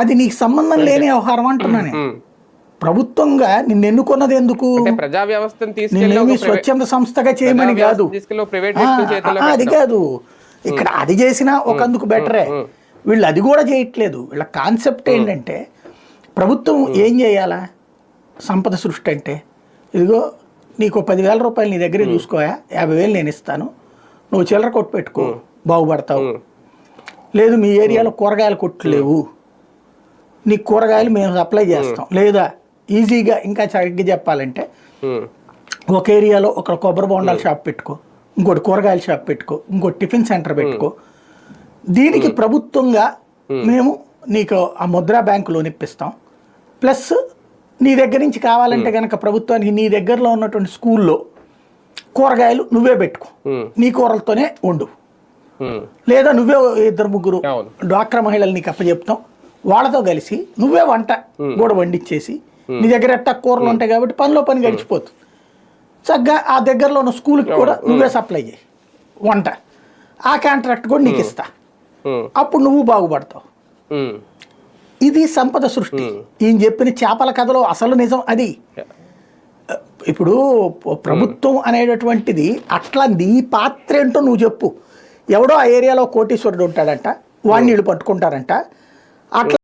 అది నీకు సంబంధం లేని వ్యవహారం అంటున్నాను. ప్రభుత్వంగా నిన్ను ఎన్నుకున్నది ఎందుకు? ప్రజా వ్యవస్థను నిన్నేమి స్వచ్ఛంద సంస్థగా చేయమని కాదు, అది కాదు. ఇక్కడ అది చేసినా ఒకందుకు బెటరే. వీళ్ళు అది కూడా చేయట్లేదు. వీళ్ళ కాన్సెప్ట్ ఏంటంటే ప్రభుత్వం ఏం చేయాలా? సంపద సృష్టి అంటే ఇదిగో నీకు 10,000 రూపాయలు నీ దగ్గరే చూసుకోయా, 50,000 నేను ఇస్తాను, నువ్వు చిల్లర కొట్టు పెట్టుకో బాగుపడతావు. లేదు మీ ఏరియాలో కూరగాయలు కొట్లు లేవు, నీకు కూరగాయలు మేము సప్లై చేస్తాం. లేదా ఈజీగా ఇంకా సరిగ్గా చెప్పాలంటే ఒక ఏరియాలో ఒక కొబ్బరి బొండాల షాప్ పెట్టుకో, ఇంకోటి కూరగాయల షాప్ పెట్టుకో, ఇంకోటి టిఫిన్ సెంటర్ పెట్టుకో. దీనికి ప్రభుత్వంగా మేము నీకు ఆ ముద్రా బ్యాంకు లోన్ ఇప్పిస్తాం. ప్లస్ నీ దగ్గర నుంచి కావాలంటే కనుక ప్రభుత్వానికి నీ దగ్గరలో ఉన్నటువంటి స్కూల్లో కూరగాయలు నువ్వే పెట్టుకో, నీ కూరలతోనే వండు. లేదా నువ్వే 2-3 డ్వాక్రా మహిళలు నీకు అప్పచెప్తాం, వాళ్ళతో కలిసి నువ్వే వంట కూడా వండించేసి, నీ దగ్గర ఎట్టా కూరలు ఉంటాయి కాబట్టి పనిలో పని గడిచిపోతుంది. చక్కగా ఆ దగ్గరలో ఉన్న స్కూల్కి కూడా నువ్వే సప్లై చేయి వంట, ఆ కాంట్రాక్ట్ కూడా నీకు ఇస్తా, అప్పుడు నువ్వు బాగుపడతావు. ఇది సంపద సృష్టి. ఈయన చెప్పిన చేపల కథలో అసలు నిజం అది. ఇప్పుడు ప్రభుత్వం అనేటటువంటిది అట్లా నీ పాత్ర ఏంటో నువ్వు చెప్పు. ఎవడో ఆ ఏరియాలో కోటీశ్వరుడు ఉంటాడంట, వాడిని వీళ్ళు పట్టుకుంటారంట. అట్లా